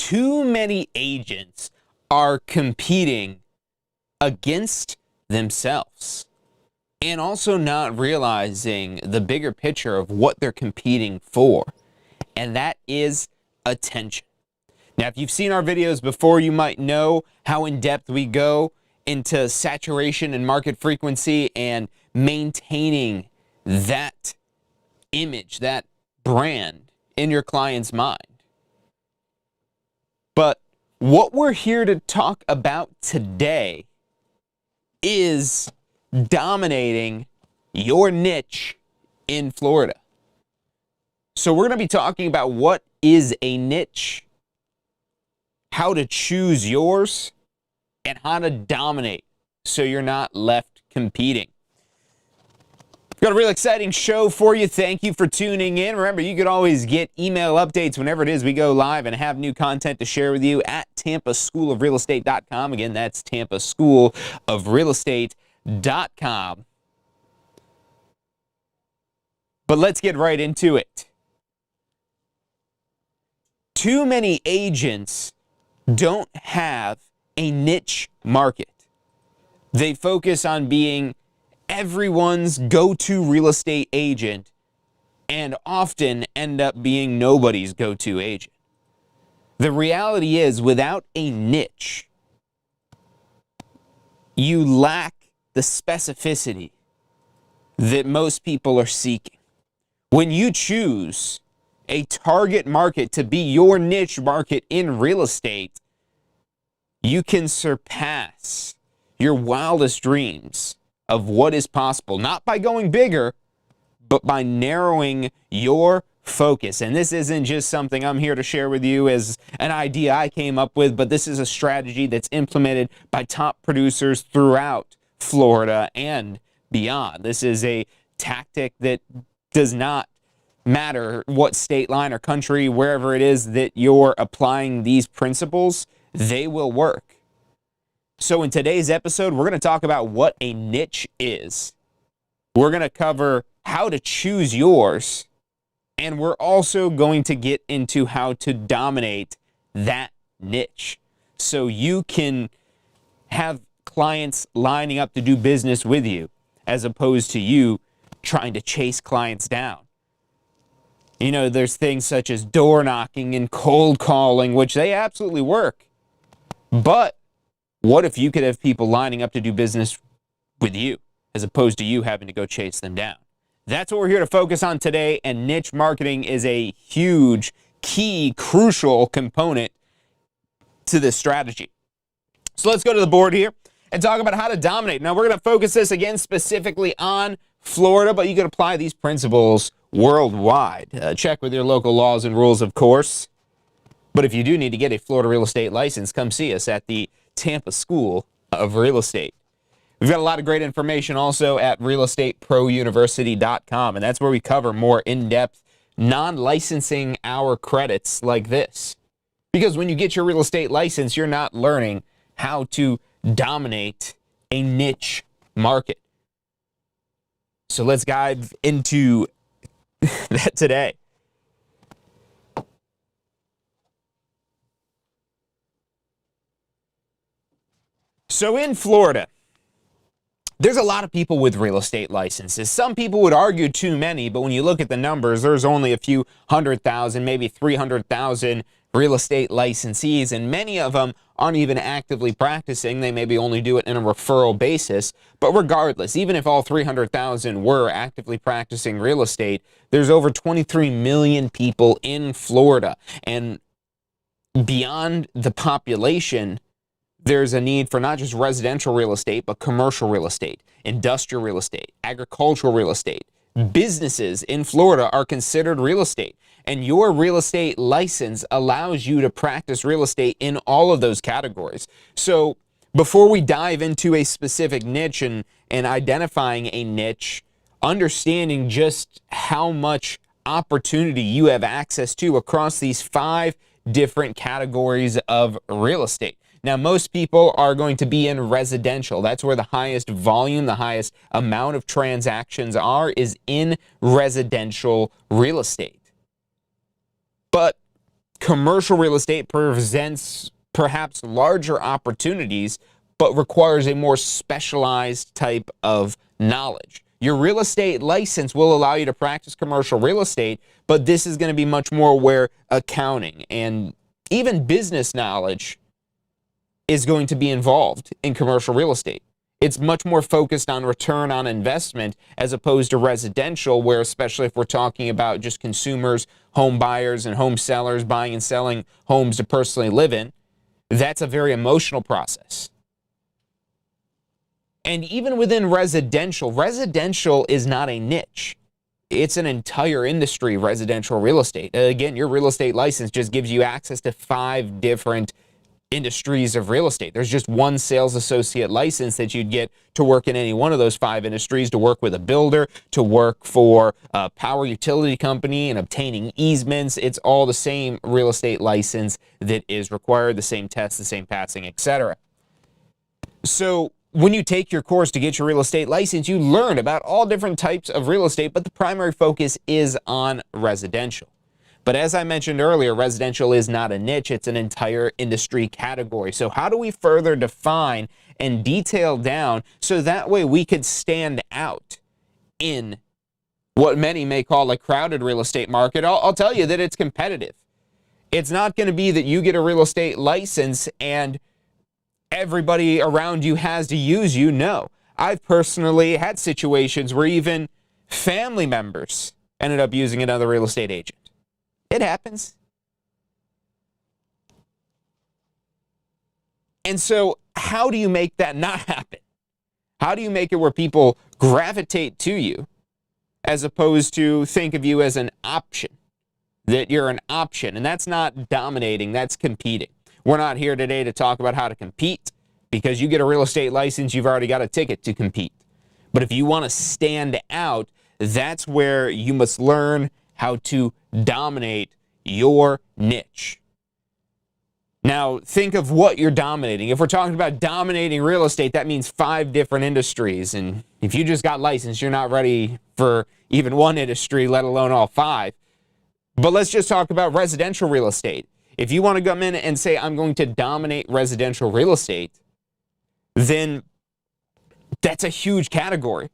too many agents are competing against themselves and also not realizing the bigger picture of what they're competing for, and that is attention. Now, if you've seen our videos before, you might know how in-depth we go into saturation and market frequency and maintaining that image, that brand in your client's mind. But what we're here to talk about today is dominating your niche in Florida. So we're going to be talking about what is a niche, how to choose yours, and how to dominate so you're not left competing. We've got a real exciting show for you. Thank you for tuning in. Remember, you can always get email updates whenever it is we go live and have new content to share with you at tampaschoolofrealestate.com. Again, that's tampaschoolofrealestate.com. But let's get right into it. Too many agents don't have a niche market. They focus on being everyone's go-to real estate agent and often end up being nobody's go-to agent. The reality is, without a niche, you lack the specificity that most people are seeking. When you choose a target market to be your niche market in real estate, you can surpass your wildest dreams of what is possible, not by going bigger, but by narrowing your focus. And this isn't just something I'm here to share with you as an idea I came up with, but this is a strategy that's implemented by top producers throughout Florida and beyond. This is a tactic that does not matter what state line or country, wherever it is that you're applying these principles, they will work. So in today's episode, we're going to talk about what a niche is. We're going to cover how to choose yours, and we're also going to get into how to dominate that niche so you can have clients lining up to do business with you as opposed to you trying to chase clients down. You know, there's things such as door knocking and cold calling, which they absolutely work. But what if you could have people lining up to do business with you as opposed to you having to go chase them down? That's what we're here to focus on today, and niche marketing is a huge, key, crucial component to this strategy. So let's go to the board here and talk about how to dominate. Now, we're going to focus this again specifically on Florida, but you can apply these principles worldwide. Check with your local laws and rules, of course. But if you do need to get a Florida real estate license, come see us at the Tampa School of Real Estate. We've got a lot of great information also at realestateprouniversity.com, and that's where we cover more in-depth non-licensing hour credits like this. Because when you get your real estate license, you're not learning how to dominate a niche market. So let's dive into that today. So in Florida, there's a lot of people with real estate licenses. Some people would argue too many, but when you look at the numbers, there's only a few 100,000, maybe 300,000 real estate licensees, and many of them aren't even actively practicing. They maybe only do it in a referral basis. But regardless, even if all 300,000 were actively practicing real estate, there's over 23 million people in Florida. And beyond the population, there's a need for not just residential real estate, but commercial real estate, industrial real estate, agricultural real estate. Businesses in Florida are considered real estate, and your real estate license allows you to practice real estate in all of those categories. So before we dive into a specific niche and identifying a niche, understanding just how much opportunity you have access to across these 5 different categories of real estate. Now, most people are going to be in residential. That's where the highest volume, the highest amount of transactions are, is in residential real estate. But commercial real estate presents perhaps larger opportunities, but requires a more specialized type of knowledge. Your real estate license will allow you to practice commercial real estate, but this is going to be much more where accounting and even business knowledge is going to be involved in commercial real estate. It's much more focused on return on investment as opposed to residential, where especially if we're talking about just consumers, home buyers, and home sellers buying and selling homes to personally live in, that's a very emotional process. And even within residential, residential is not a niche. It's an entire industry, residential real estate. Again, your real estate license just gives you access to 5 different industries of real estate. There's just one sales associate license that you'd get to work in any one of those 5 industries, to work with a builder, to work for a power utility company and obtaining easements. It's all the same real estate license that is required, the same test, the same passing, etc. So when you take your course to get your real estate license, you learn about all different types of real estate, but the primary focus is on residential. But as I mentioned earlier, residential is not a niche, it's an entire industry category. So how do we further define and detail down so that way we could stand out in what many may call a crowded real estate market? I'll tell you that it's competitive. It's not going to be that you get a real estate license and everybody around you has to use you. No. I've personally had situations where even family members ended up using another real estate agent. It happens. And so how do you make that not happen? How do you make it where people gravitate to you as opposed to think of you as an option, that you're an option? And that's not dominating, that's competing. We're not here today to talk about how to compete, because you get a real estate license, you've already got a ticket to compete. But if you want to stand out, that's where you must learn how to dominate your niche. Now, think of what you're dominating. If we're talking about dominating real estate, that means 5 different industries. And if you just got licensed, you're not ready for even one industry, let alone all 5. But let's just talk about residential real estate. If you want to come in and say, I'm going to dominate residential real estate, then that's a huge category.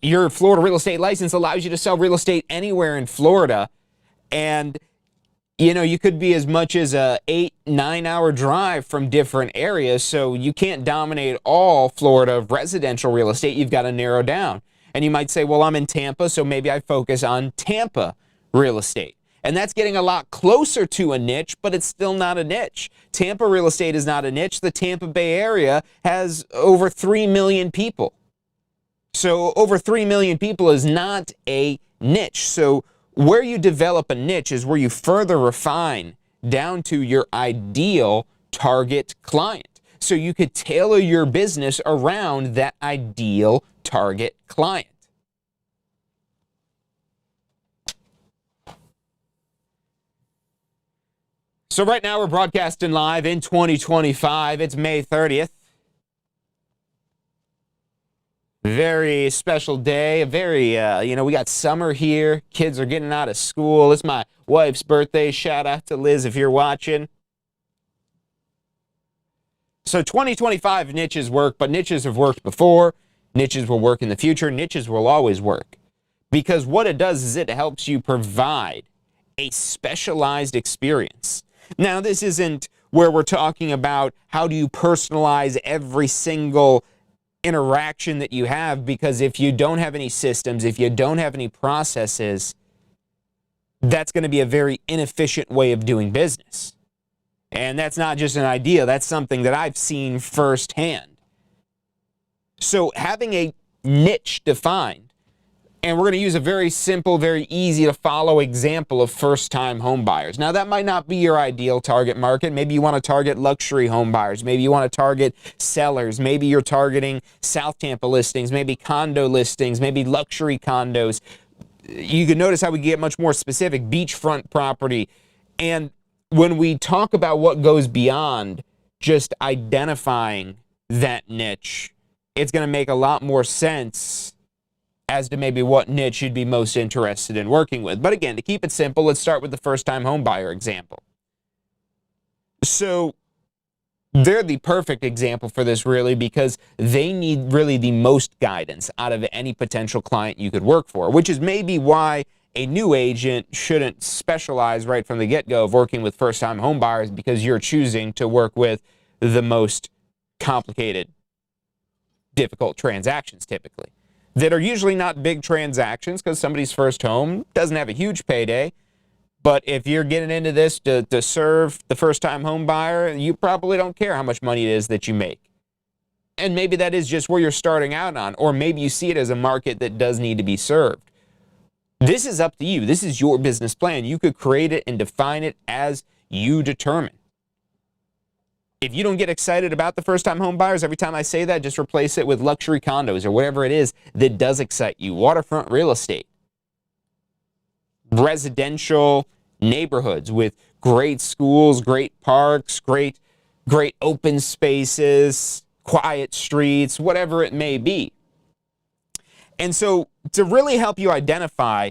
Your Florida real estate license allows you to sell real estate anywhere in Florida. And, you know, you could be as much as a 8-9 hour drive from different areas. So you can't dominate all Florida residential real estate. You've got to narrow down. And you might say, well, I'm in Tampa, so maybe I focus on Tampa real estate. And that's getting a lot closer to a niche, but it's still not a niche. Tampa real estate is not a niche. The Tampa Bay area has over 3 million people. So over 3 million people is not a niche. So where you develop a niche is where you further refine down to your ideal target client. So you could tailor your business around that ideal target client. So right now we're broadcasting live in 2025. It's May 30th. Very special day. We got summer here. Kids are getting out of school. It's my wife's birthday. Shout out to Liz if you're watching. So 2025 niches work, but niches have worked before. Niches will work in the future. Niches will always work. Because what it does is it helps you provide a specialized experience. Now, this isn't where we're talking about how do you personalize every single interaction that you have, because if you don't have any systems, if you don't have any processes, that's going to be a very inefficient way of doing business. And that's not just an idea, that's something that I've seen firsthand. So having a niche defined, and we're going to use a very simple, very easy to follow example of first-time home buyers. Now, that might not be your ideal target market. Maybe you want to target luxury home buyers. Maybe you want to target sellers. Maybe you're targeting South Tampa listings, maybe condo listings, maybe luxury condos. You can notice how we get much more specific, beachfront property. And when we talk about what goes beyond just identifying that niche, it's going to make a lot more sense as to maybe what niche you'd be most interested in working with. But again, to keep it simple, let's start with the first-time home buyer example. So they're the perfect example for this, really, because they need really the most guidance out of any potential client you could work for, which is maybe why a new agent shouldn't specialize right from the get-go of working with first-time home buyers, because you're choosing to work with the most complicated, difficult transactions typically, that are usually not big transactions because somebody's first home doesn't have a huge payday. But if you're getting into this to serve the first-time home buyer, you probably don't care how much money it is that you make. And maybe that is just where you're starting out on, or maybe you see it as a market that does need to be served. This is up to you. This is your business plan. You could create it and define it as you determine. If you don't get excited about the first-time home buyers, every time I say that, just replace it with luxury condos or whatever it is that does excite you. Waterfront real estate. Residential neighborhoods with great schools, great parks, great open spaces, quiet streets, whatever it may be. And so to really help you identify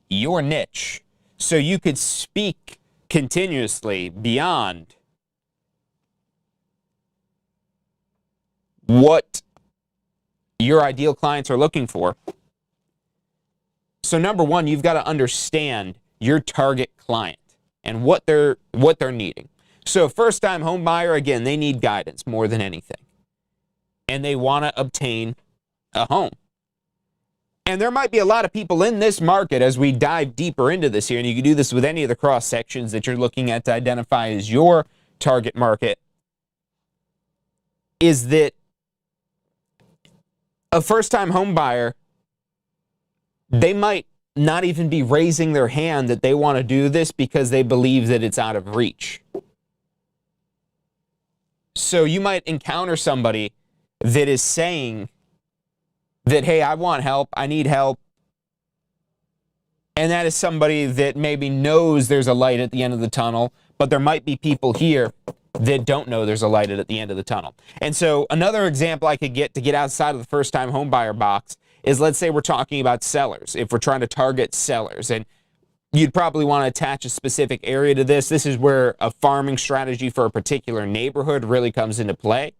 your niche so you could speak continuously beyond what your ideal clients are looking for. So number one, you've got to understand your target client and what they're needing. So first-time home buyer, again, they need guidance more than anything. And they want to obtain a home. And there might be a lot of people in this market as we dive deeper into this here, and you can do this with any of the cross sections that you're looking at to identify as your target market, is that a first-time home buyer, they might not even be raising their hand that they want to do this because they believe that it's out of reach. So you might encounter somebody that is saying that, hey, I want help, I need help. And that is somebody that maybe knows there's a light at the end of the tunnel, but there might be people here that don't know there's a light at the end of the tunnel. And so another example I could get to get outside of the first-time home buyer box is, let's say we're talking about sellers. If we're trying to target sellers, and you'd probably want to attach a specific area to this. This is where a farming strategy for a particular neighborhood really comes into play.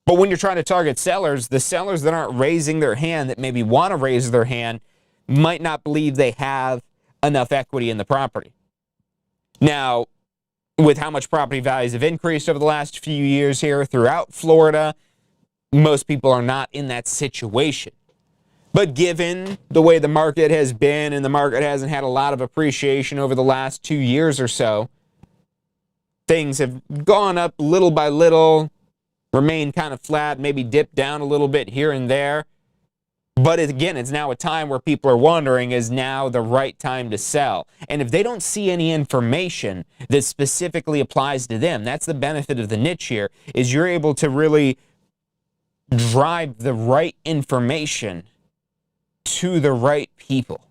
But when you're trying to target sellers, the sellers that aren't raising their hand, that maybe want to raise their hand, might not believe they have enough equity in the property. Now, with how much property values have increased over the last few years here throughout Florida, most people are not in that situation. But given the way the market has been, and the market hasn't had a lot of appreciation over the last 2 years or so, things have gone up little by little, remained kind of flat, maybe dipped down a little bit here and there. But again, it's now a time where people are wondering, is now the right time to sell? And if they don't see any information that specifically applies to them, that's the benefit of the niche here, is you're able to really drive the right information to the right people.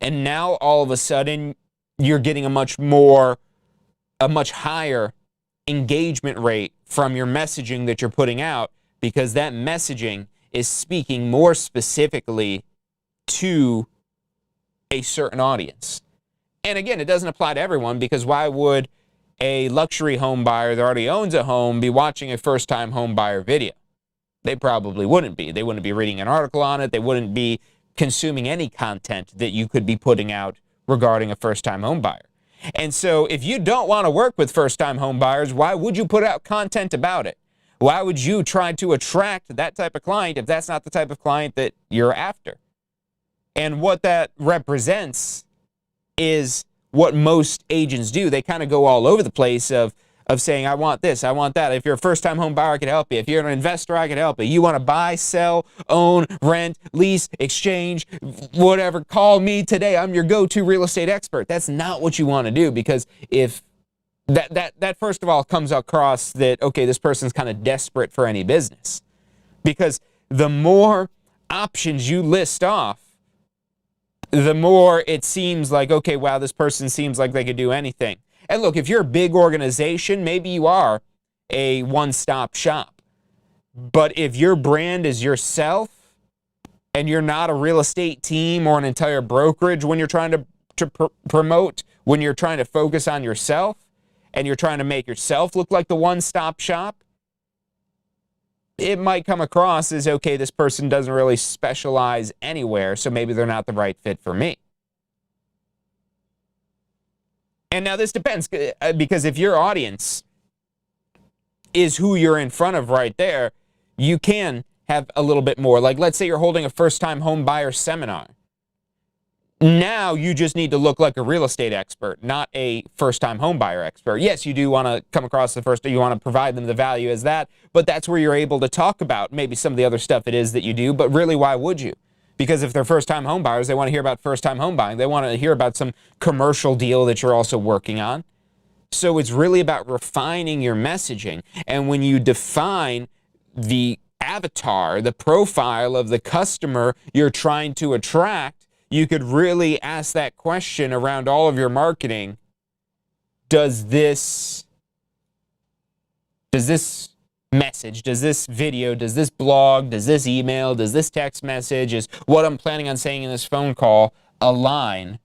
And now all of a sudden you're getting a much higher engagement rate from your messaging that you're putting out, because that messaging is speaking more specifically to a certain audience. And again, it doesn't apply to everyone, because why would a luxury home buyer that already owns a home be watching a first-time home buyer video? They probably wouldn't be. They wouldn't be reading an article on it. They wouldn't be consuming any content that you could be putting out regarding a first-time home buyer. And so if you don't want to work with first-time home buyers, why would you put out content about it? Why would you try to attract that type of client if that's not the type of client that you're after? And what that represents is what most agents do. They kind of go all over the place of saying, I want this, I want that. If you're a first-time home buyer, I can help you. If you're an investor, I can help you. You want to buy, sell, own, rent, lease, exchange, whatever, call me today. I'm your go-to real estate expert. That's not what you want to do, because if that first of all comes across that, okay, this person's kind of desperate for any business. Because the more options you list off, the more it seems like, okay, wow, this person seems like they could do anything. And look, if you're a big organization, maybe you are a one-stop shop. But if your brand is yourself, and you're not a real estate team or an entire brokerage when you're trying to promote, when you're trying to focus on yourself, and you're trying to make yourself look like the one-stop shop, it might come across as, okay, this person doesn't really specialize anywhere, so maybe they're not the right fit for me. And now this depends, because if your audience is who you're in front of right there, you can have a little bit more. Like, let's say you're holding a first-time home buyer seminar. Now you just need to look like a real estate expert, not a first-time home buyer expert. Yes, you do want to come across you want to provide them the value as that, but that's where you're able to talk about maybe some of the other stuff it is that you do, but really, why would you? Because if they're first-time home buyers, they want to hear about first-time home buying. They want to hear about some commercial deal that you're also working on. So it's really about refining your messaging. And when you define the avatar, the profile of the customer you're trying to attract, you could really ask that question around all of your marketing. Does this message, does this video, does this blog, does this email, does this text message, is what I'm planning on saying in this phone call align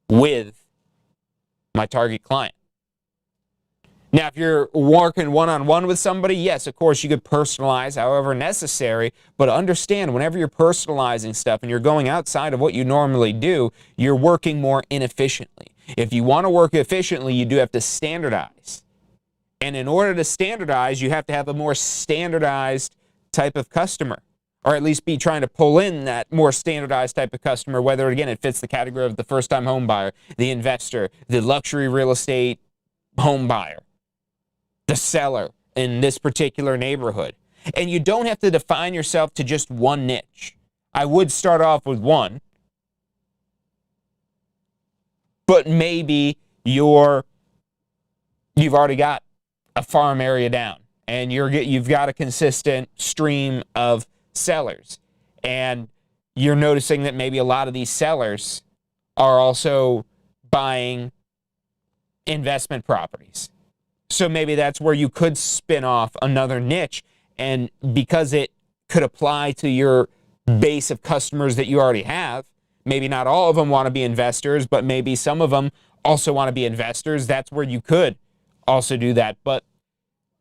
with my target client? Now, if you're working one-on-one with somebody, yes, of course, you could personalize however necessary, but understand whenever you're personalizing stuff and you're going outside of what you normally do, you're working more inefficiently. If you want to work efficiently, you do have to standardize. And in order to standardize, you have to have a more standardized type of customer, or at least be trying to pull in that more standardized type of customer, whether, again, it fits the category of the first-time home buyer, the investor, the luxury real estate home buyer, the seller in this particular neighborhood. And you don't have to define yourself to just one niche. I would start off with one, but maybe you've already got a farm area down, and you've got a consistent stream of sellers, and you're noticing that maybe a lot of these sellers are also buying investment properties. So maybe that's where you could spin off another niche, and because it could apply to your base of customers that you already have, maybe not all of them want to be investors, but maybe some of them also want to be investors. That's where you could also do that, but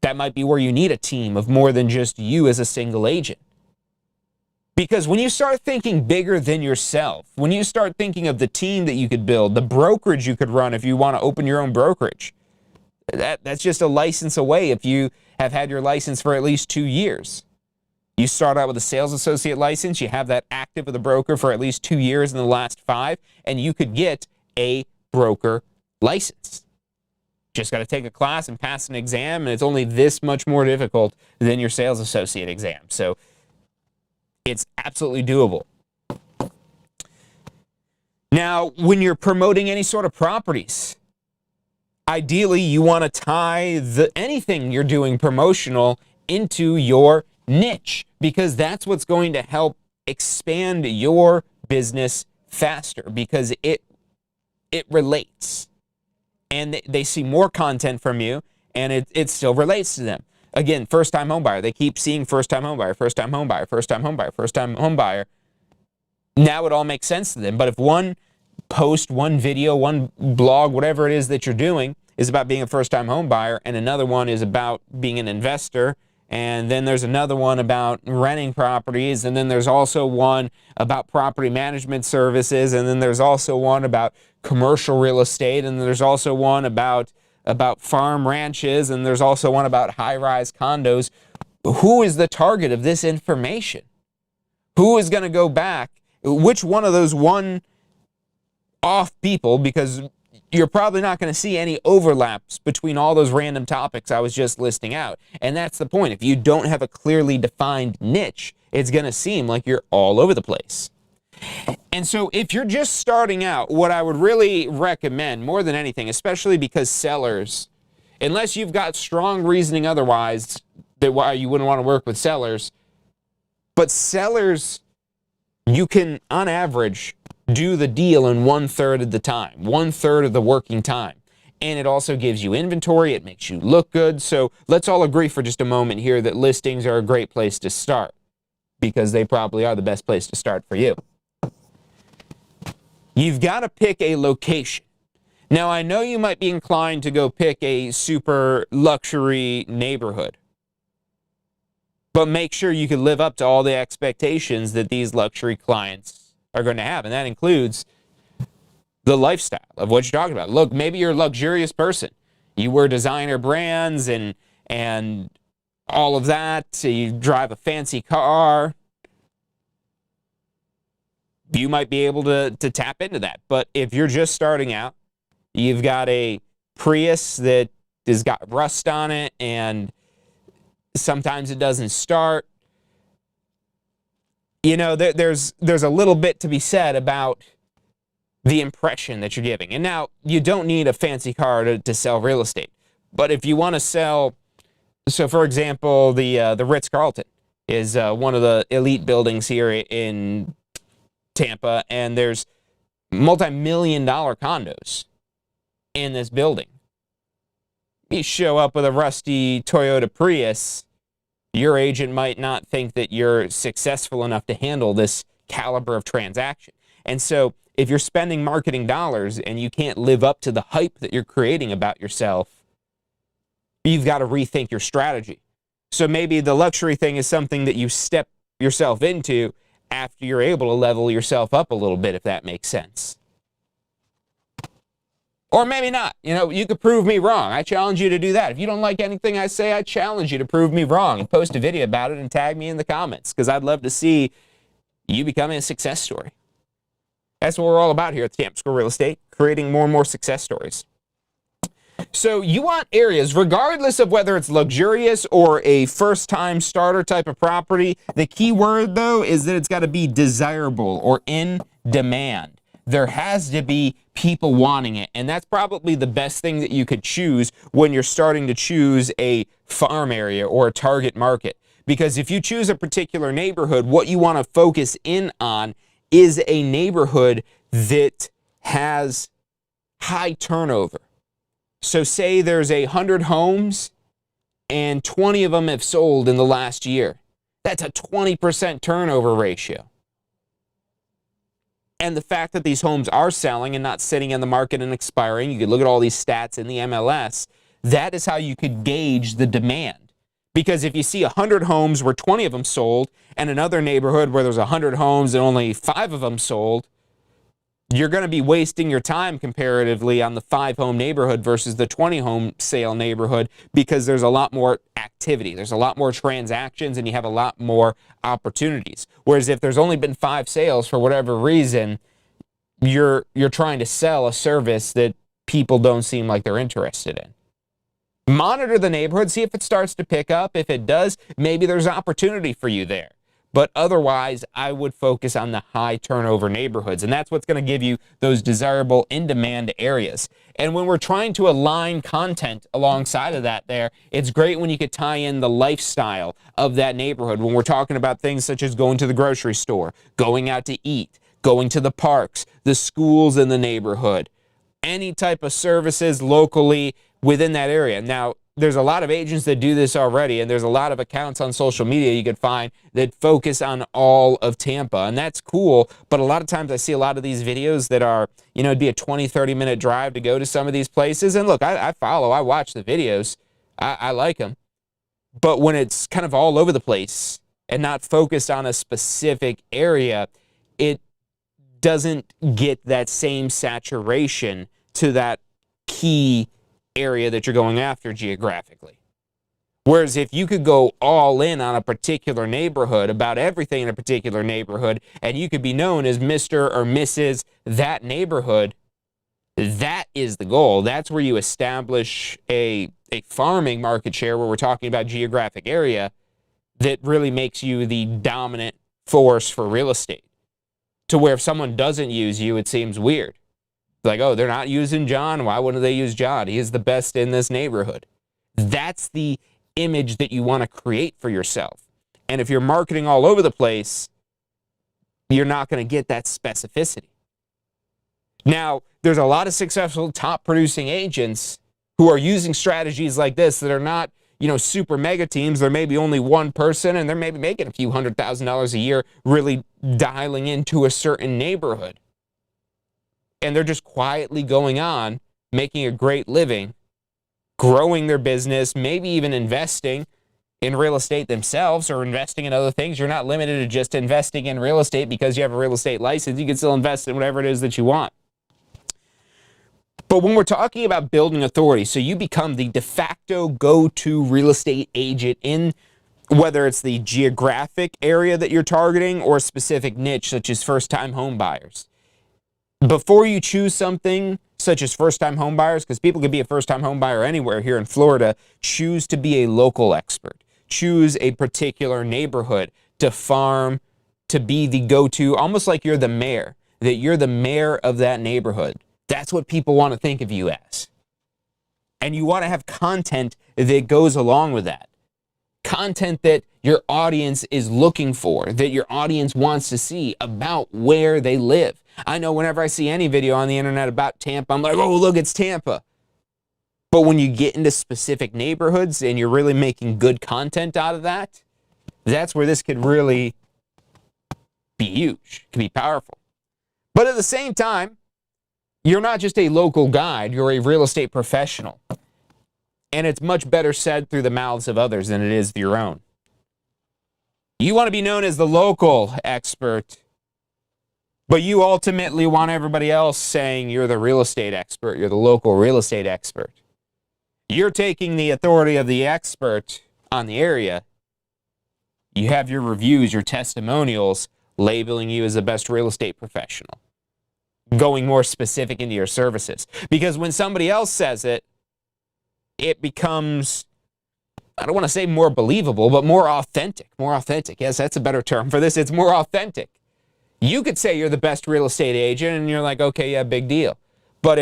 that might be where you need a team of more than just you as a single agent. Because when you start thinking bigger than yourself, when you start thinking of the team that you could build, the brokerage you could run if you want to open your own brokerage, that's just a license away if you have had your license for at least 2 years. You start out with a sales associate license, you have that active with a broker for at least 2 years in the last 5, and you could get a broker license. Just got to take a class and pass an exam, and it's only this much more difficult than your sales associate exam. So it's absolutely doable. Now, when you're promoting any sort of properties, ideally you want to tie anything you're doing promotional into your niche, because that's what's going to help expand your business faster, because it relates. And they see more content from you, and it still relates to them. Again, first-time home buyer. They keep seeing first-time home buyer, first-time home buyer, first-time home buyer, first-time home buyer. Now it all makes sense to them. But if one post, one video, one blog, whatever it is that you're doing is about being a first-time home buyer, and another one is about being an investor, and then there's another one about renting properties, and then there's also one about property management services, and then there's also one about commercial real estate, and there's also one about farm ranches, and there's also one about high-rise condos. Who is the target of this information? Who is going to go back? Which one of those one-off people, because you're probably not going to see any overlaps between all those random topics I was just listing out. And that's the point. If you don't have a clearly defined niche, it's going to seem like you're all over the place. And so if you're just starting out, what I would really recommend more than anything, especially because sellers, unless you've got strong reasoning otherwise, that why you wouldn't want to work with sellers, but sellers, you can, on average, do the deal in 1/3 of the time, 1/3 of the working time. And it also gives you inventory. It makes you look good. So let's all agree for just a moment here that listings are a great place to start, because they probably are the best place to start for you. You've got to pick a location. Now, I know you might be inclined to go pick a super luxury neighborhood, but make sure you can live up to all the expectations that these luxury clients are going to have. And that includes the lifestyle of what you're talking about. Look, maybe you're a luxurious person. You wear designer brands and all of that. You drive a fancy car. You might be able to tap into that. But if you're just starting out, you've got a Prius that has got rust on it and sometimes it doesn't start. You know, there's a little bit to be said about the impression that you're giving. And now, you don't need a fancy car to sell real estate. But if you want to sell, so for example, the Ritz-Carlton is one of the elite buildings here in Tampa, and there's multi-million-dollar condos in this building. You show up with a rusty Toyota Prius, your agent might not think that you're successful enough to handle this caliber of transaction. And so if you're spending marketing dollars and you can't live up to the hype that you're creating about yourself, you've got to rethink your strategy. So maybe the luxury thing is something that you step yourself into after you're able to level yourself up a little bit, if that makes sense. Or maybe not. You know, you could prove me wrong. I challenge you to do that. If you don't like anything I say, I challenge you to prove me wrong and post a video about it and tag me in the comments, because I'd love to see you becoming a success story. That's what we're all about here at Tampa Square Real Estate, creating more and more success stories. So you want areas, regardless of whether it's luxurious or a first-time starter type of property. The key word, though, is that it's got to be desirable or in demand. There has to be people wanting it, and that's probably the best thing that you could choose when you're starting to choose a farm area or a target market. Because if you choose a particular neighborhood, what you want to focus in on is a neighborhood that has high turnover. So say there's 100 homes and 20 of them have sold in the last year. That's a 20% turnover ratio. And the fact that these homes are selling and not sitting in the market and expiring, you could look at all these stats in the MLS, that is how you could gauge the demand. Because if you see 100 homes where 20 of them sold and another neighborhood where there's 100 homes and only 5 of them sold, you're going to be wasting your time comparatively on the 5-home neighborhood versus the 20-home sale neighborhood, because there's a lot more activity, there's a lot more transactions, and you have a lot more opportunities. Whereas if there's only been 5 sales for whatever reason, you're trying to sell a service that people don't seem like they're interested in. Monitor the neighborhood, see if it starts to pick up. If it does, maybe there's opportunity for you there. But otherwise, I would focus on the high turnover neighborhoods, and that's what's going to give you those desirable in-demand areas. And when we're trying to align content alongside of that there, it's great when you could tie in the lifestyle of that neighborhood. When we're talking about things such as going to the grocery store, going out to eat, going to the parks, the schools in the neighborhood, any type of services locally within that area. Now, there's a lot of agents that do this already, and there's a lot of accounts on social media you could find that focus on all of Tampa, and that's cool. But a lot of times I see a lot of these videos that are, you know, it'd be a 20, 30-minute drive to go to some of these places. And look, I watch the videos. I like them. But when it's kind of all over the place and not focused on a specific area, it doesn't get that same saturation to that key area that you're going after geographically. Whereas if you could go all in on a particular neighborhood, about everything in a particular neighborhood, and you could be known as Mr. or Mrs. that neighborhood, that is the goal. That's where you establish a farming market share, where we're talking about geographic area, that really makes you the dominant force for real estate. To where if someone doesn't use you, it seems weird. Like, oh, they're not using John. Why wouldn't they use John? He is the best in this neighborhood. That's the image that you want to create for yourself. And if you're marketing all over the place, you're not going to get that specificity. Now, there's a lot of successful top producing agents who are using strategies like this that are not, you know, super mega teams. They're maybe only one person, and they're maybe making a few $100,000 a year, really dialing into a certain neighborhood. And they're just quietly going on making a great living, growing their business, maybe even investing in real estate themselves or investing in other things. You're not limited to just investing in real estate because you have a real estate license. You can still invest in whatever it is that you want. But when we're talking about building authority, so you become the de facto go-to real estate agent in whether it's the geographic area that you're targeting or a specific niche such as first-time home buyers. Before you choose something such as first-time home buyers, because people could be a first-time home buyer anywhere here in Florida, choose to be a local expert. Choose a particular neighborhood to farm, to be the go-to, almost like you're the mayor, that you're the mayor of that neighborhood. That's what people want to think of you as. And you want to have content that goes along with that. Content that your audience is looking for, that your audience wants to see about where they live. I know whenever I see any video on the internet about Tampa, I'm like, oh, look, it's Tampa. But when you get into specific neighborhoods and you're really making good content out of that, that's where this could really be huge, it can be powerful. But at the same time, you're not just a local guide, you're a real estate professional. And it's much better said through the mouths of others than it is your own. You want to be known as the local expert, but you ultimately want everybody else saying you're the real estate expert, you're the local real estate expert. You're taking the authority of the expert on the area. You have your reviews, your testimonials, labeling you as the best real estate professional. Going more specific into your services. Because when somebody else says it, it becomes, I don't want to say more believable, but more authentic. More authentic. Yes, that's a better term for this. It's more authentic. You could say you're the best real estate agent and you're like, okay, yeah, big deal. But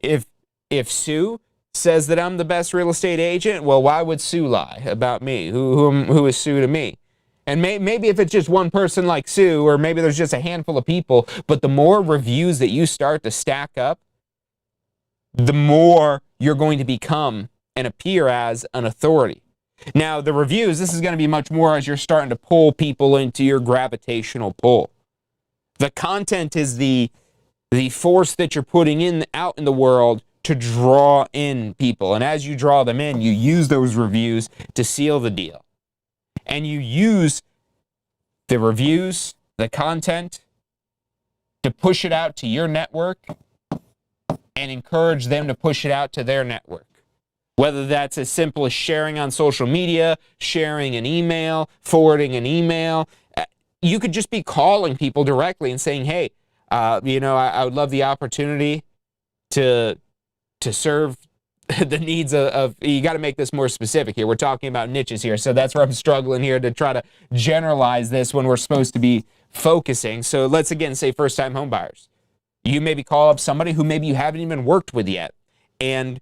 if Sue says that I'm the best real estate agent, well, why would Sue lie about me? Who is Sue to me? And maybe if it's just one person like Sue, or maybe there's just a handful of people, but the more reviews that you start to stack up, the more you're going to become and appear as an authority. Now, the reviews, this is going to be much more as you're starting to pull people into your gravitational pull. The content is the force that you're putting out in the world to draw in people. And as you draw them in, you use those reviews to seal the deal. And you use the reviews, the content, to push it out to your network and encourage them to push it out to their network. Whether that's as simple as sharing on social media, sharing an email, forwarding an email. You could just be calling people directly and saying, hey, I would love the opportunity to serve the needs of, you got to make this more specific here. We're talking about niches here, so that's where I'm struggling here to try to generalize this when we're supposed to be focusing. So let's again say first-time home buyers. You maybe call up somebody who maybe you haven't even worked with yet, and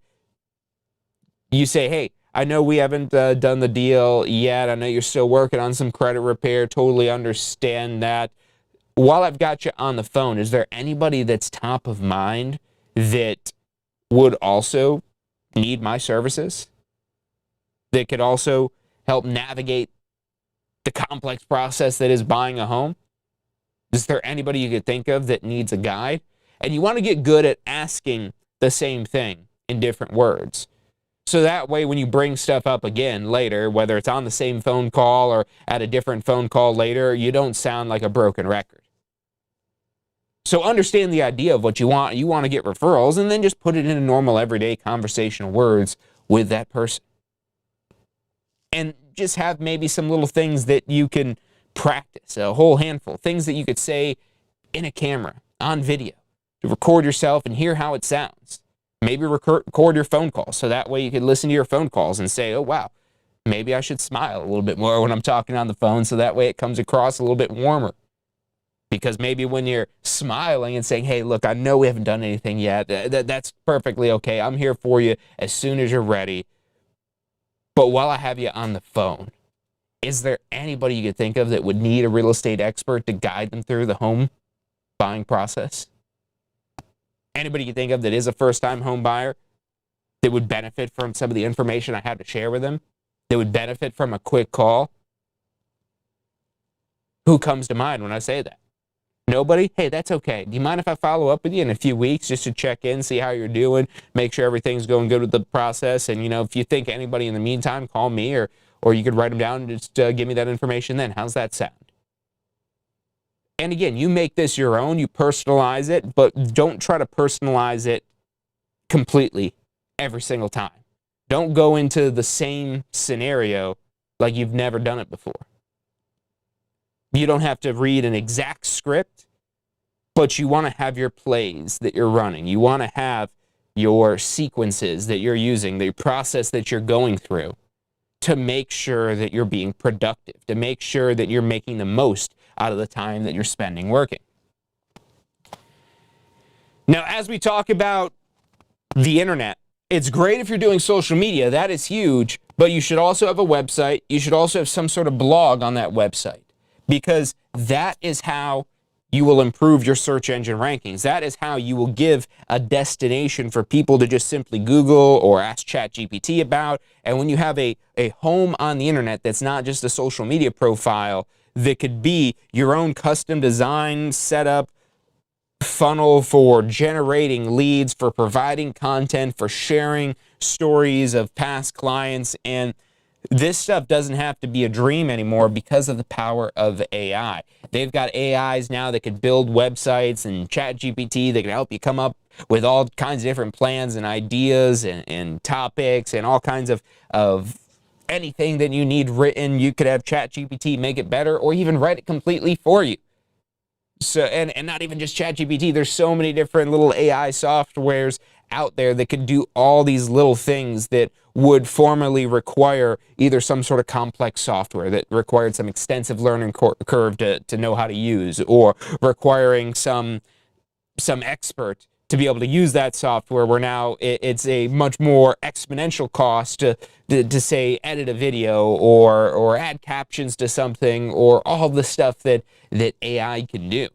you say, hey, I know we haven't done the deal yet. I know you're still working on some credit repair. Totally understand that. While I've got you on the phone, is there anybody that's top of mind that would also need my services? That could also help navigate the complex process that is buying a home? Is there anybody you could think of that needs a guide? And you want to get good at asking the same thing in different words. So that way, when you bring stuff up again later, whether it's on the same phone call or at a different phone call later, you don't sound like a broken record. So understand the idea of what you want. You want to get referrals, and then just put it into normal, everyday conversational words with that person. And just have maybe some little things that you can practice, a whole handful, things that you could say in a camera, on video, to record yourself and hear how it sounds. Maybe record your phone calls, so that way you can listen to your phone calls and say, oh, wow, maybe I should smile a little bit more when I'm talking on the phone, so that way it comes across a little bit warmer. Because maybe when you're smiling and saying, hey, look, I know we haven't done anything yet, that's perfectly okay. I'm here for you as soon as you're ready. But while I have you on the phone, is there anybody you could think of that would need a real estate expert to guide them through the home buying process? Anybody you think of that is a first-time home buyer that would benefit from some of the information I have to share with them, that would benefit from a quick call? Who comes to mind when I say that? Nobody? Hey, that's okay. Do you mind if I follow up with you in a few weeks just to check in, see how you're doing, make sure everything's going good with the process? And, if you think anybody in the meantime, call me, or you could write them down and just give me that information then. How's that sound? And again, you make this your own, you personalize it, but don't try to personalize it completely every single time. Don't go into the same scenario like you've never done it before. You don't have to read an exact script, but you want to have your plays that you're running. You want to have your sequences that you're using, the process that you're going through to make sure that you're being productive, to make sure that you're making the most out of the time that you're spending working. Now, as we talk about the internet, it's great if you're doing social media. That is huge, but you should also have a website. You should also have some sort of blog on that website, because that is how you will improve your search engine rankings. That is how you will give a destination for people to just simply Google or ask ChatGPT about. And when you have a home on the internet that's not just a social media profile, that could be your own custom design setup, funnel for generating leads, for providing content, for sharing stories of past clients. And this stuff doesn't have to be a dream anymore because of the power of AI. They've got AIs now that could build websites, and ChatGPT that can help you come up with all kinds of different plans and ideas and topics and all kinds of anything that you need written. You could have ChatGPT make it better or even write it completely for you. So, and not even just ChatGPT, there's so many different little AI softwares out there that could do all these little things that would formerly require either some sort of complex software that required some extensive learning curve to know how to use, or requiring some expert to be able to use that software, where now it's a much more exponential cost to say edit a video or add captions to something, or all the stuff that AI can do.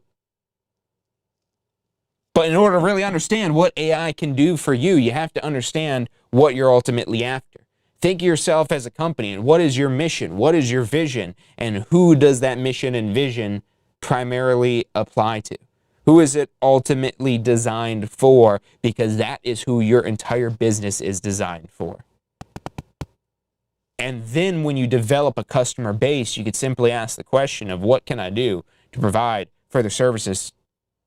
But in order to really understand what AI can do for you, you have to understand what you're ultimately after. Think of yourself as a company, and what is your mission? What is your vision? And who does that mission and vision primarily apply to? Who is it ultimately designed for? Because that is who your entire business is designed for. And then when you develop a customer base, you could simply ask the question of, what can I do to provide further services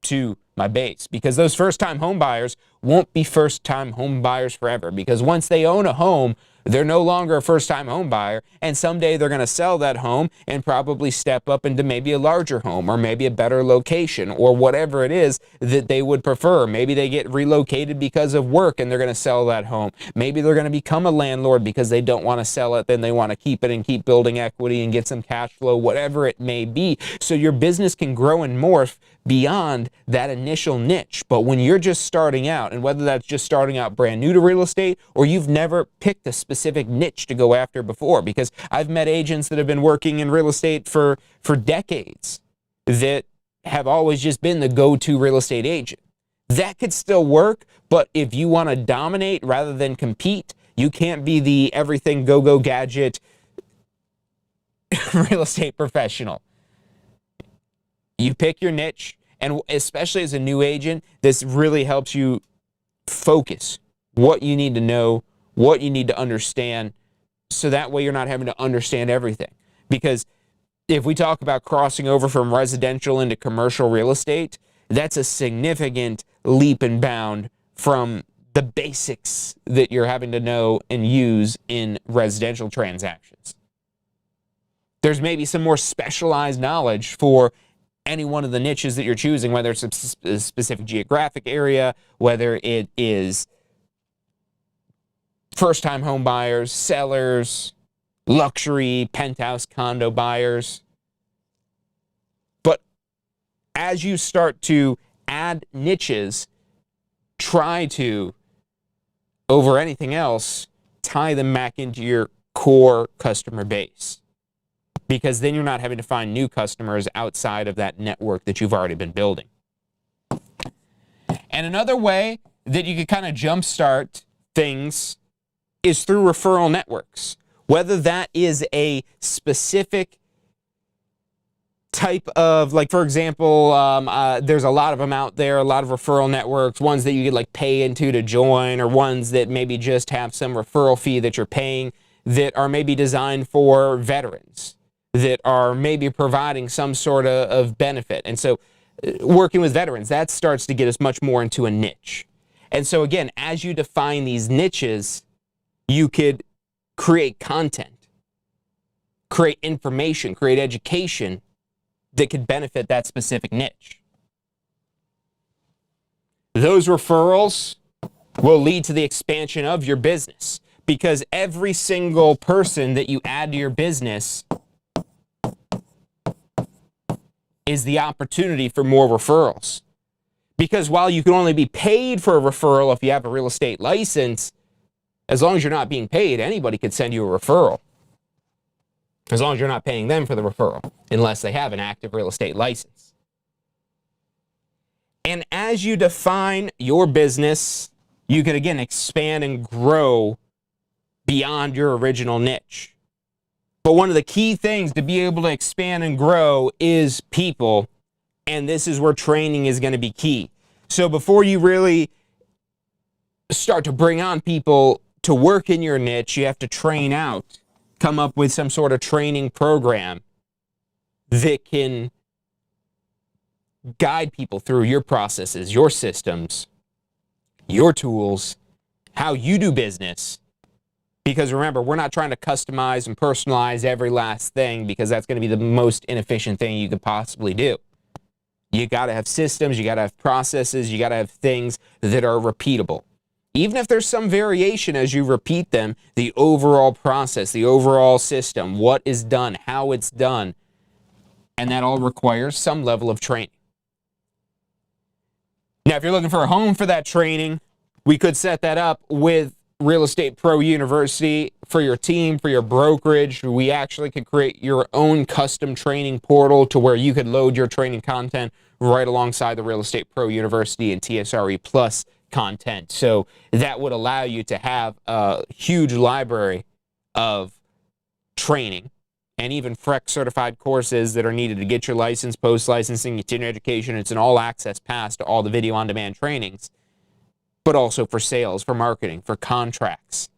to my base? Because those first-time home buyers won't be first-time home buyers forever, because once they own a home, they're no longer a first-time home buyer, and someday they're going to sell that home and probably step up into maybe a larger home, or maybe a better location, or whatever it is that they would prefer. Maybe they get relocated because of work and they're going to sell that home. Maybe they're going to become a landlord because they don't want to sell it, then they want to keep it and keep building equity and get some cash flow, whatever it may be. So your business can grow and morph beyond that initial niche. But when you're just starting out, and whether that's just starting out brand new to real estate, or you've never picked a specific niche to go after before, because I've met agents that have been working in real estate for decades that have always just been the go-to real estate agent. That could still work, but if you want to dominate rather than compete, you can't be the everything go-go gadget real estate professional. You pick your niche, and especially as a new agent, this really helps you focus what you need to know, what you need to understand, so that way you're not having to understand everything. Because if we talk about crossing over from residential into commercial real estate, that's a significant leap and bound from the basics that you're having to know and use in residential transactions. There's maybe some more specialized knowledge for any one of the niches that you're choosing, whether it's a specific geographic area, whether it is first-time home buyers, sellers, luxury, penthouse condo buyers. But as you start to add niches, try to, over anything else, tie them back into your core customer base. Because then you're not having to find new customers outside of that network that you've already been building. And another way that you could kind of jumpstart things is through referral networks. Whether that is a specific type of, like, for example, there's a lot of them out there, a lot of referral networks, ones that you could like pay into to join, or ones that maybe just have some referral fee that you're paying that are maybe designed for veterans, that are maybe providing some sort of benefit. And so working with veterans, that starts to get us much more into a niche. And so again, as you define these niches, you could create content, create information, create education that could benefit that specific niche. Those referrals will lead to the expansion of your business, because every single person that you add to your business is the opportunity for more referrals. Because while you can only be paid for a referral if you have a real estate license, as long as you're not being paid, anybody could send you a referral. As long as you're not paying them for the referral, unless they have an active real estate license. And as you define your business, you can again expand and grow beyond your original niche. But one of the key things to be able to expand and grow is people, and this is where training is going to be key. So before you really start to bring on people to work in your niche, you have to train out. Come up with some sort of training program that can guide people through your processes, your systems, your tools, how you do business. Because remember, we're not trying to customize and personalize every last thing, because that's going to be the most inefficient thing you could possibly do. You got to have systems, you got to have processes, you got to have things that are repeatable. Even if there's some variation as you repeat them, the overall process, the overall system, what is done, how it's done, and that all requires some level of training. Now, if you're looking for a home for that training, we could set that up with Real Estate Pro University for your team, for your brokerage. We actually could create your own custom training portal to where you could load your training content right alongside the Real Estate Pro University and TSRE Plus content. So that would allow you to have a huge library of training and even FREC certified courses that are needed to get your license, post-licensing, continuing education. It's an all-access pass to all the video on-demand trainings, but also for sales, for marketing, for contracts.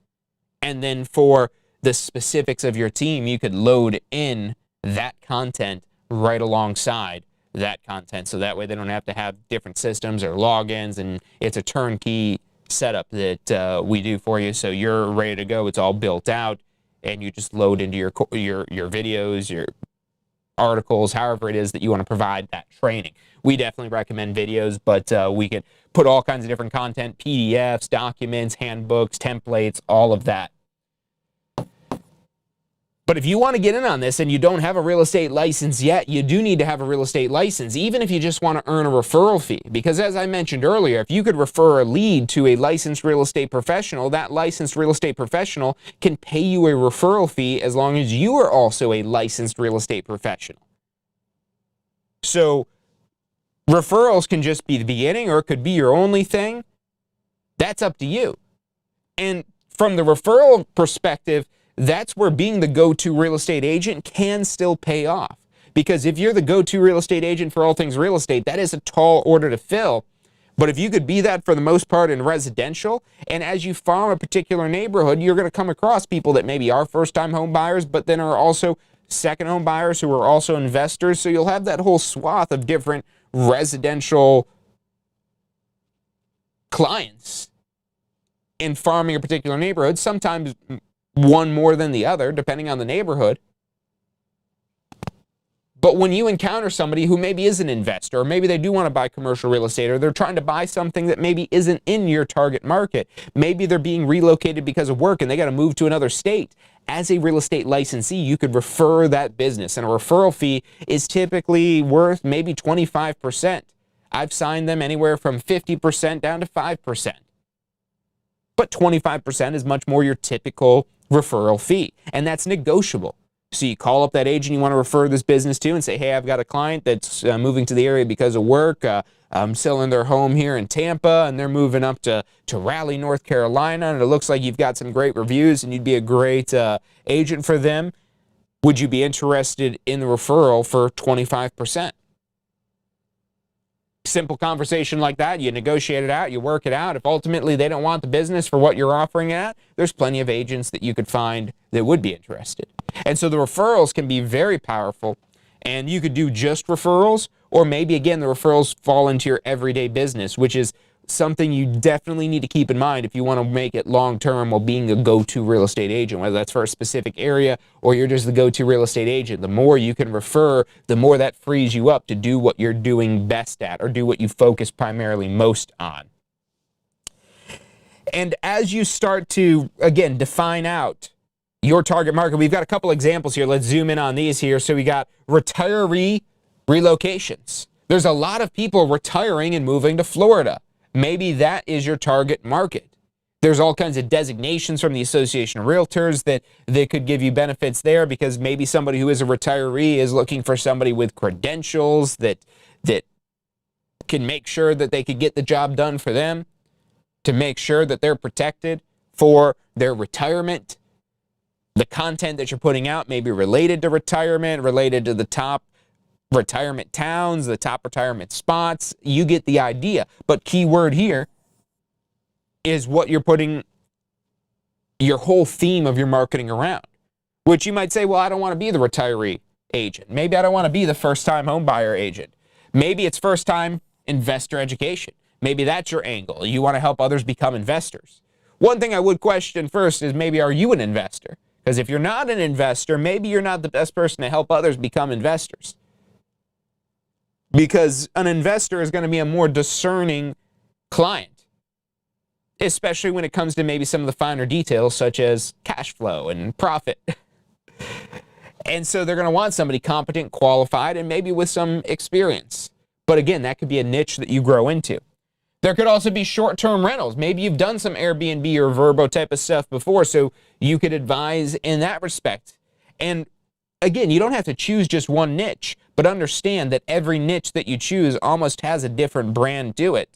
And then for the specifics of your team, you could load in that content right alongside that content, so that way they don't have to have different systems or logins, and it's a turnkey setup that we do for you, so you're ready to go. It's all built out, and you just load into your videos, your articles, however it is that you want to provide that training. We definitely recommend videos, but we could put all kinds of different content, PDFs, documents, handbooks, templates, all of that. But if you want to get in on this and you don't have a real estate license yet, you do need to have a real estate license, even if you just want to earn a referral fee. Because as I mentioned earlier, if you could refer a lead to a licensed real estate professional, that licensed real estate professional can pay you a referral fee as long as you are also a licensed real estate professional. So referrals can just be the beginning, or it could be your only thing. That's up to you. And from the referral perspective, that's where being the go-to real estate agent can still pay off. Because if you're the go-to real estate agent for all things real estate, that is a tall order to fill. But if you could be that for the most part in residential, and as you farm a particular neighborhood, you're going to come across people that maybe are first-time home buyers, but then are also second home buyers who are also investors. So you'll have that whole swath of different residential clients in farming a particular neighborhood, sometimes one more than the other, depending on the neighborhood. But when you encounter somebody who maybe is an investor, or maybe they do want to buy commercial real estate, or they're trying to buy something that maybe isn't in your target market, maybe they're being relocated because of work and they got to move to another state. As a real estate licensee, you could refer that business, and a referral fee is typically worth maybe 25%. I've signed them anywhere from 50% down to 5%. But 25% is much more your typical referral fee, and that's negotiable. So you call up that agent you want to refer this business to and say, hey, I've got a client that's moving to the area because of work. I'm selling their home here in Tampa, and they're moving up to Raleigh, North Carolina, and it looks like you've got some great reviews and you'd be a great agent for them. Would you be interested in the referral for 25%? Simple conversation like that, you negotiate it out, you work it out. If ultimately they don't want the business for what you're offering it at, there's plenty of agents that you could find that would be interested. And so the referrals can be very powerful, and you could do just referrals, or maybe again the referrals fall into your everyday business, which is something you definitely need to keep in mind if you want to make it long-term while being a go-to real estate agent, whether that's for a specific area or you're just the go-to real estate agent. The more you can refer, the more that frees you up to do what you're doing best at or do what you focus primarily most on. And as you start to, again, define out your target market, we've got a couple examples here. Let's zoom in on these here. So we got retiree relocations. There's a lot of people retiring and moving to Florida. Maybe that is your target market. There's all kinds of designations from the Association of Realtors that could give you benefits there, because maybe somebody who is a retiree is looking for somebody with credentials that can make sure that they could get the job done for them, to make sure that they're protected for their retirement. The content that you're putting out may be related to retirement, related to the top retirement towns, the top retirement spots. You get the idea. But key word here is what you're putting your whole theme of your marketing around, which you might say, well, I don't want to be the retiree agent. Maybe I don't want to be the first-time home buyer agent. Maybe it's first-time investor education. Maybe that's your angle. You want to help others become investors. One thing I would question first is, maybe are you an investor? Because if you're not an investor, maybe you're not the best person to help others become investors. Because an investor is going to be a more discerning client, especially when it comes to maybe some of the finer details such as cash flow and profit. And so they're going to want somebody competent, qualified, and maybe with some experience. But again, that could be a niche that you grow into. There could also be short-term rentals. Maybe you've done some Airbnb or Vrbo type of stuff before, so you could advise in that respect. And again, you don't have to choose just one niche, but understand that every niche that you choose almost has a different brand to it.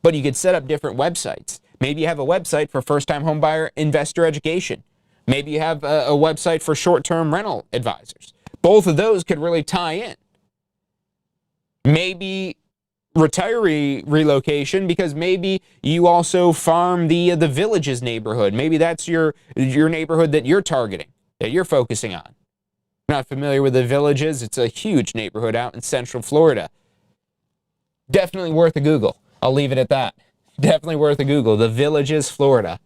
But you could set up different websites. Maybe you have a website for first-time homebuyer investor education. Maybe you have a website for short-term rental advisors. Both of those could really tie in. Maybe retiree relocation, because maybe you also farm the Villages neighborhood. Maybe that's your neighborhood that you're targeting, that you're focusing on. Not familiar with the Villages? It's a huge neighborhood out in Central Florida. Definitely worth a Google. I'll leave it at that. Definitely worth a Google. The Villages, Florida.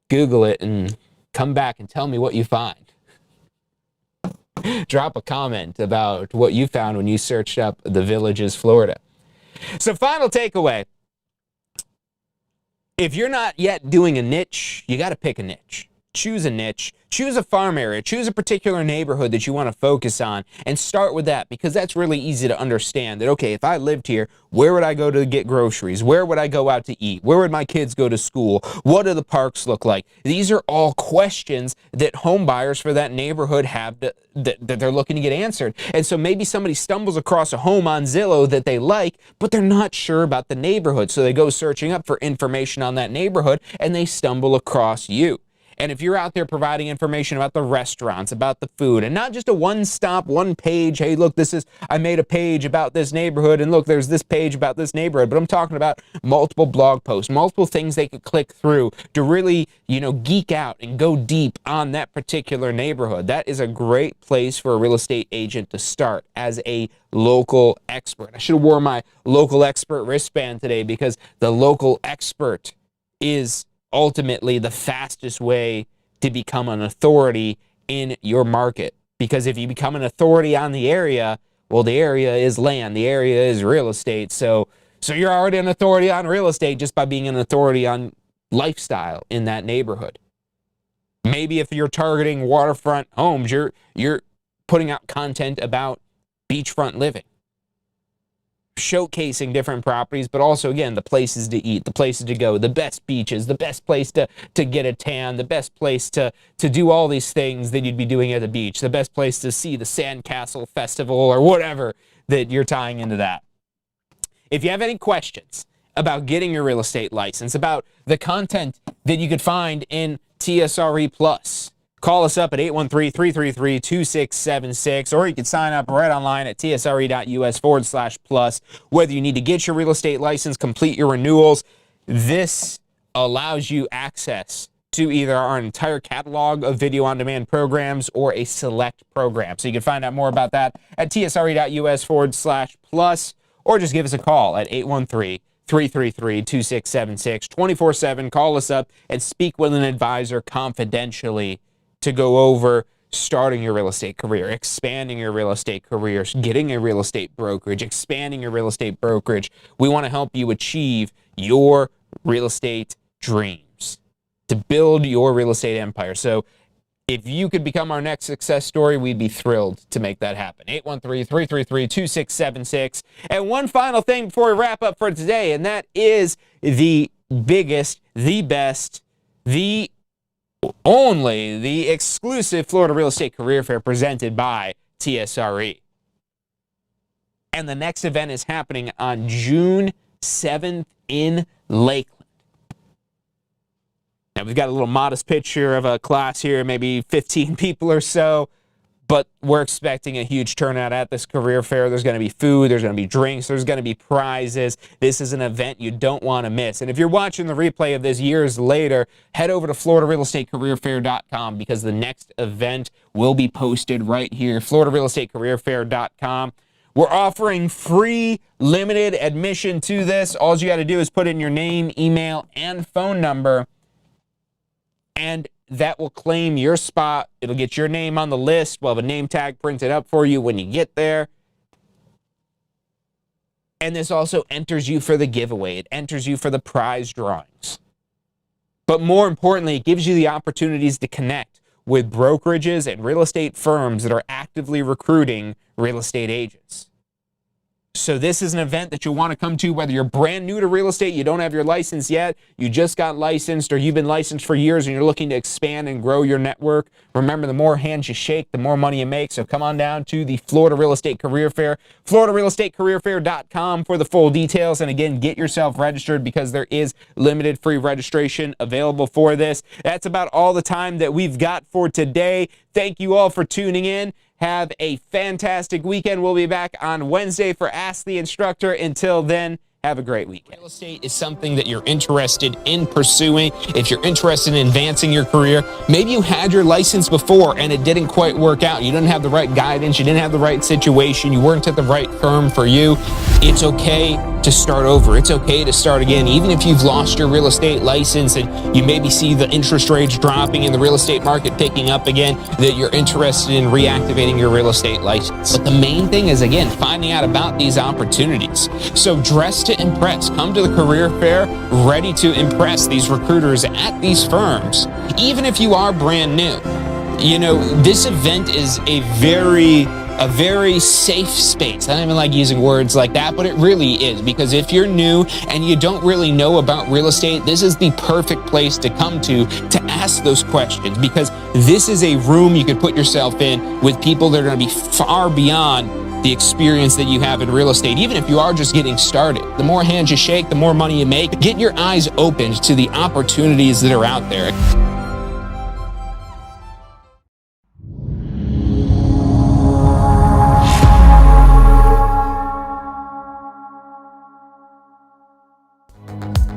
Google it and come back and tell me what you find. Drop a comment about what you found when you searched up the Villages, Florida. So final takeaway. If you're not yet doing a niche, you got to pick a niche. Choose a niche, choose a farm area, choose a particular neighborhood that you want to focus on, and start with that, because that's really easy to understand that, okay, if I lived here, where would I go to get groceries? Where would I go out to eat? Where would my kids go to school? What do the parks look like? These are all questions that home buyers for that neighborhood have that they're looking to get answered. And so maybe somebody stumbles across a home on Zillow that they like, but they're not sure about the neighborhood. So they go searching up for information on that neighborhood, and they stumble across you. And if you're out there providing information about the restaurants, about the food, and not just a one-stop, one-page, hey, look, I made a page about this neighborhood, and look, there's this page about this neighborhood, but I'm talking about multiple blog posts, multiple things they could click through to really, geek out and go deep on that particular neighborhood. That is a great place for a real estate agent to start as a local expert. I should have worn my local expert wristband today, because the local expert is ultimately the fastest way to become an authority in your market. Because if you become an authority on the area, well, the area is land, the area is real estate. So you're already an authority on real estate just by being an authority on lifestyle in that neighborhood. Maybe if you're targeting waterfront homes, you're putting out content about beachfront living, showcasing different properties, but also, again, the places to eat, the places to go, the best beaches, the best place to get a tan, the best place to do all these things that you'd be doing at the beach, the best place to see the Sandcastle Festival or whatever that you're tying into that. If you have any questions about getting your real estate license, about the content that you could find in TSRE Plus, Call us up at 813-333-2676, or you can sign up right online at tsre.us/plus. Whether you need to get your real estate license, complete your renewals, this allows you access to either our entire catalog of video-on-demand programs or a select program. So you can find out more about that at tsre.us/plus, or just give us a call at 813-333-2676, 24/7. Call us up and speak with an advisor confidentially to go over starting your real estate career, expanding your real estate career, getting a real estate brokerage, expanding your real estate brokerage. We want to help you achieve your real estate dreams, to build your real estate empire. So if you could become our next success story, we'd be thrilled to make that happen. 813-333-2676. And one final thing before we wrap up for today, and that is the biggest, the best, the only, the exclusive Florida Real Estate Career Fair presented by TSRE. And the next event is happening on June 7th in Lakeland. Now, we've got a little modest picture of a class here, maybe 15 people or so, but we're expecting a huge turnout at this career fair. There's going to be food, there's going to be drinks, there's going to be prizes. This is an event you don't want to miss. And if you're watching the replay of this years later, head over to floridarealestatecareerfair.com, because the next event will be posted right here, floridarealestatecareerfair.com. We're offering free limited admission to this. All you got to do is put in your name, email, and phone number, and that will claim your spot. It'll get your name on the list. We'll have a name tag printed up for you when you get there. And this also enters you for the giveaway. It enters you for the prize drawings. But more importantly, it gives you the opportunities to connect with brokerages and real estate firms that are actively recruiting real estate agents. So this is an event that you'll want to come to, whether you're brand new to real estate, you don't have your license yet, you just got licensed, or you've been licensed for years and you're looking to expand and grow your network. Remember, the more hands you shake, the more money you make. So come on down to the Florida Real Estate Career Fair, floridarealestatecareerfair.com for the full details. And again, get yourself registered, because there is limited free registration available for this. That's about all the time that we've got for today. Thank you all for tuning in. Have a fantastic weekend. We'll be back on Wednesday for Ask the Instructor. Until then, have a great weekend. Real estate is something that you're interested in pursuing. If you're interested in advancing your career, maybe you had your license before and it didn't quite work out. You didn't have the right guidance. You didn't have the right situation. You weren't at the right firm for you. It's okay to start over. It's okay to start again. Even if you've lost your real estate license and you maybe see the interest rates dropping and the real estate market picking up again, that you're interested in reactivating your real estate license. But the main thing is, again, finding out about these opportunities. So dress to impress. Come to the career fair ready to impress these recruiters at these firms, even if you are brand new. You know, this event is a very safe space. I don't even like using words like that, but it really is, because if you're new and you don't really know about real estate, this is the perfect place to come to ask those questions, because this is a room you could put yourself in with people that are going to be far beyond the experience that you have in real estate. Even if you are just getting started, the more hands you shake, the more money you make. Get your eyes opened to the opportunities that are out there.